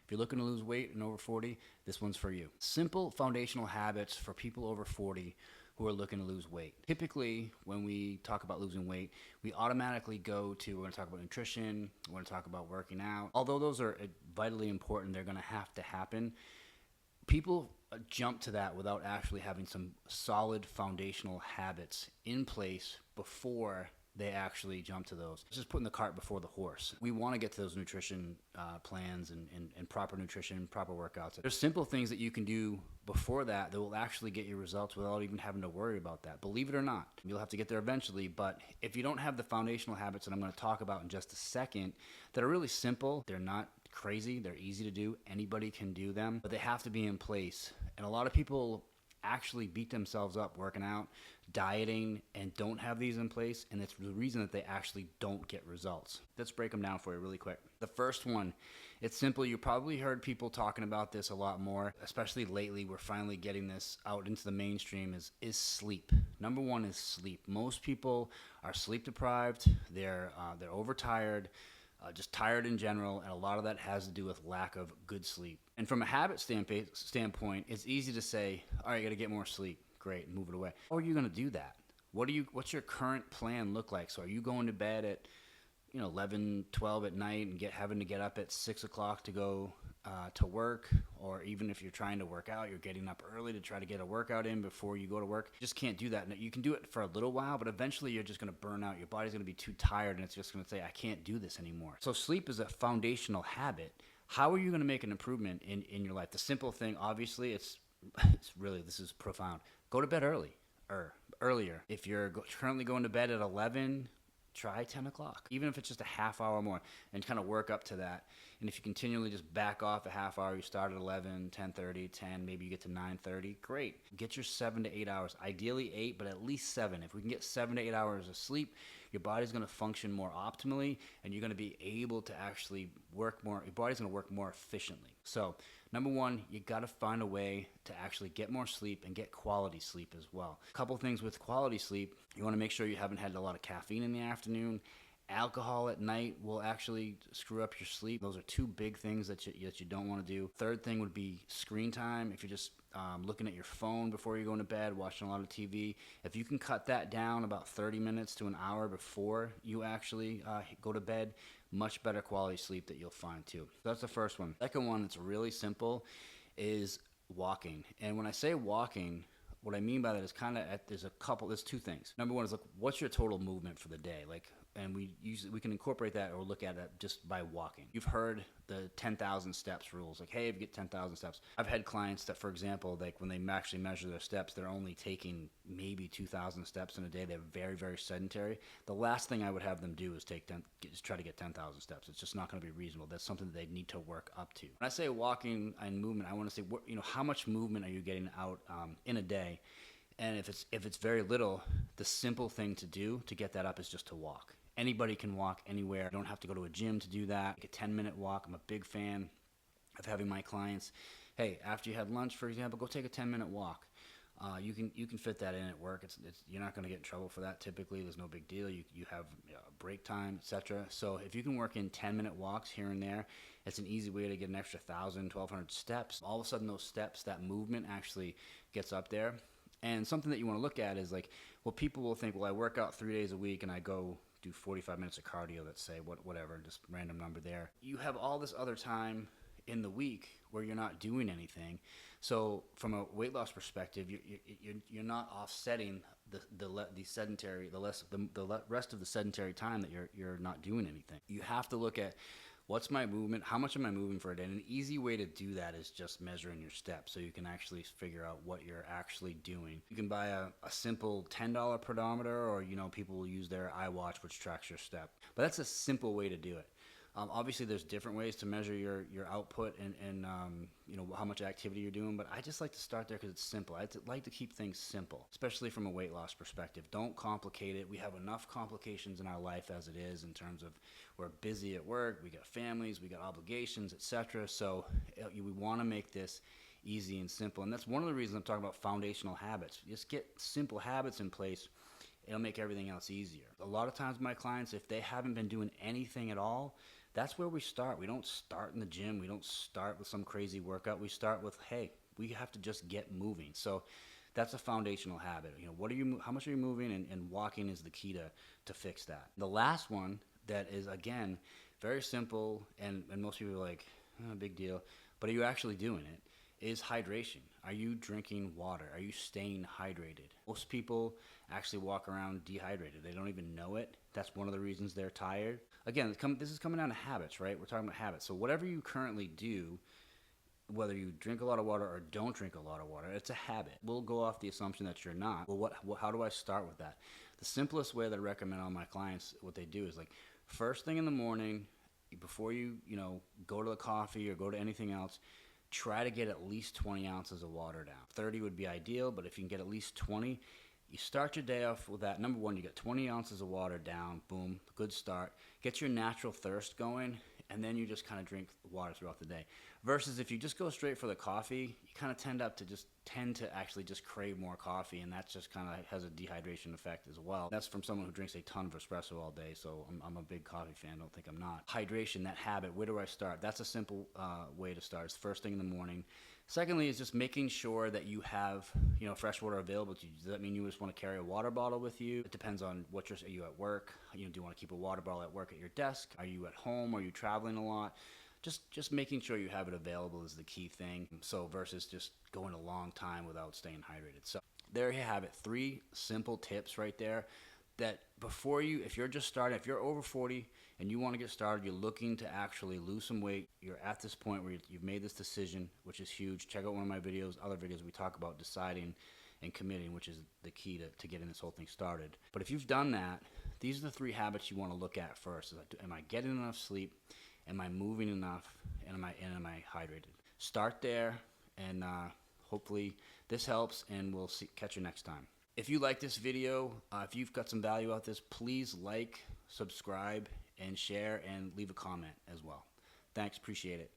If you're looking to lose weight and over 40, this one's for you. Simple foundational habits for people over 40 who are looking to lose weight. Typically, when we talk about losing weight, we automatically go to, we're gonna talk about nutrition, we're gonna talk about working out. Although those are vitally important, they're gonna have to happen. People jump to that without actually having some solid foundational habits in place before they actually jump to those. It's just putting the cart before the horse. We want to get to those nutrition plans and proper nutrition, proper workouts. There's simple things that you can do before that will actually get you results without even having to worry about that. Believe it or not, you'll have to get there eventually, but if you don't have the foundational habits that I'm going to talk about in just a second, that are really simple, they're not crazy, they're easy to do, anybody can do them, but they have to be in place. And a lot of people actually beat themselves up working out, dieting, and don't have these in place, and it's the reason that they actually don't get results. Let's break them down for you really quick. The first one, it's simple. You probably heard people talking about this a lot more, especially lately. We're finally getting this out into the mainstream, is sleep. Number one is sleep. Most people are sleep deprived, they're overtired, just tired in general, and a lot of that has to do with lack of good sleep. And from a habit standpoint, it's easy to say, all right, you got to get more sleep. Great, move it away. How are you going to do that? What's your current plan look like? So are you going to bed at 11, 12 at night and having to get up at 6 o'clock to go to work? Or even if you're trying to work out, you're getting up early to try to get a workout in before you go to work. You just can't do that. You can do it for a little while, but eventually you're just going to burn out. Your body's going to be too tired, and it's just going to say, I can't do this anymore. So sleep is a foundational habit. How are you going to make an improvement in your life? The simple thing, obviously, it's really, this is profound. Go to bed earlier. If you're currently going to bed at 11, try 10 o'clock, even if it's just a half hour more, and kind of work up to that. And if you continually just back off a half hour, you start at 11, 10:30, 10, maybe you get to 9:30, great. Get your 7 to 8 hours, ideally 8, but at least 7. If we can get 7 to 8 hours of sleep, your body's going to function more optimally, and you're going to be able to actually work more. Your body's going to work more efficiently. So number one, you got to find a way to actually get more sleep and get quality sleep as well. A couple things with quality sleep: you want to make sure you haven't had a lot of caffeine in the afternoon. Alcohol at night will actually screw up your sleep. Those are two big things that you don't want to do. Third thing would be screen time. If you're just looking at your phone before you're going to bed, watching a lot of TV, if you can cut that down about 30 minutes to an hour before you actually go to bed, much better quality sleep that you'll find too. So that's the first one. Second one that's really simple is walking. And when I say walking, what I mean by that is there's two things. Number one is, look, what's your total movement for the day? And we can incorporate that or look at it just by walking. You've heard the 10,000 steps rules. Like, hey, if you get 10,000 steps. I've had clients that, for example, like when they actually measure their steps, they're only taking maybe 2,000 steps in a day. They're very, very sedentary. The last thing I would have them do is try to get 10,000 steps. It's just not going to be reasonable. That's something that they need to work up to. When I say walking and movement, I want to say, how much movement are you getting out in a day? And if it's very little, the simple thing to do to get that up is just to walk. Anybody can walk anywhere. You don't have to go to a gym to do that. Like a 10-minute walk. I'm a big fan of having my clients, hey, after you had lunch, for example, go take a 10-minute walk. You can fit that in at work. You're not going to get in trouble for that. Typically, there's no big deal. You have break time, etc. So if you can work in 10-minute walks here and there, it's an easy way to get an extra 1,000, 1,200 steps. All of a sudden, those steps, that movement actually gets up there. And something that you want to look at is like, well, people will think, well, I work out 3 days a week and I go do 45 minutes of cardio, let's say, whatever, just random number there. You have all this other time in the week where you're not doing anything. So from a weight loss perspective, you're not offsetting the rest of the sedentary time that you're not doing anything. You have to look at, what's my movement? How much am I moving for a day? And an easy way to do that is just measuring your steps, so you can actually figure out what you're actually doing. You can buy a simple $10 pedometer, or people will use their iWatch, which tracks your step. But that's a simple way to do it. Obviously, there's different ways to measure your output and how much activity you're doing, but I just like to start there because it's simple. I like to keep things simple, especially from a weight loss perspective. Don't complicate it. We have enough complications in our life as it is, in terms of we're busy at work, we got families, we got obligations, etc. So we want to make this easy and simple, and that's one of the reasons I'm talking about foundational habits. Just get simple habits in place. It'll make everything else easier. A lot of times my clients, if they haven't been doing anything at all, That's where we start. We don't start in the gym. We don't start with some crazy workout. We start with, hey, we have to just get moving. So that's a foundational habit. What are you? How much are you moving? And walking is the key to fix that. The last one that is, again, very simple, and most people are like, oh, big deal, but are you actually doing it? Is hydration. Are you drinking water? Are you staying hydrated? Most people actually walk around dehydrated. They don't even know it. That's one of the reasons they're tired. Again, this is coming down to habits, right? We're talking about habits. So whatever you currently do, whether you drink a lot of water or don't drink a lot of water, it's a habit. We'll go off the assumption that you're not. Well, how do I start with that? The simplest way that I recommend all my clients, what they do is like first thing in the morning, before you go to the coffee or go to anything else, try to get at least 20 ounces of water down. 30 would be ideal, but if you can get at least 20, you start your day off with that. Number one, you get 20 ounces of water down. Boom, good start. Get your natural thirst going, and then you just kind of drink water throughout the day. Versus if you just go straight for the coffee, you kind of tend to actually just crave more coffee, and that just kind of has a dehydration effect as well. That's from someone who drinks a ton of espresso all day, so I'm a big coffee fan. Don't think I'm not. Hydration, that habit, where do I start? That's a simple way to start. It's first thing in the morning. Secondly is just making sure that you have fresh water available to you. Does that mean you just want to carry a water bottle with you? It depends on are you at work? Do you want to keep a water bottle at work at your desk? Are you at home? Are you traveling a lot? Just making sure you have it available is the key thing. So versus just going a long time without staying hydrated. So there you have it. 3 simple tips right there that if you're just starting, if you're over 40 and you want to get started, you're looking to actually lose some weight, you're at this point where you've made this decision, which is huge. Check out one of my videos, other videos we talk about deciding and committing, which is the key to getting this whole thing started. But if you've done that, these are the 3 habits you want to look at first. Am I getting enough sleep? Am I moving enough? And am I hydrated? Start there, and hopefully this helps, and we'll catch you next time. If you like this video, if you've got some value out of this, please like, subscribe, and share, and leave a comment as well. Thanks, appreciate it.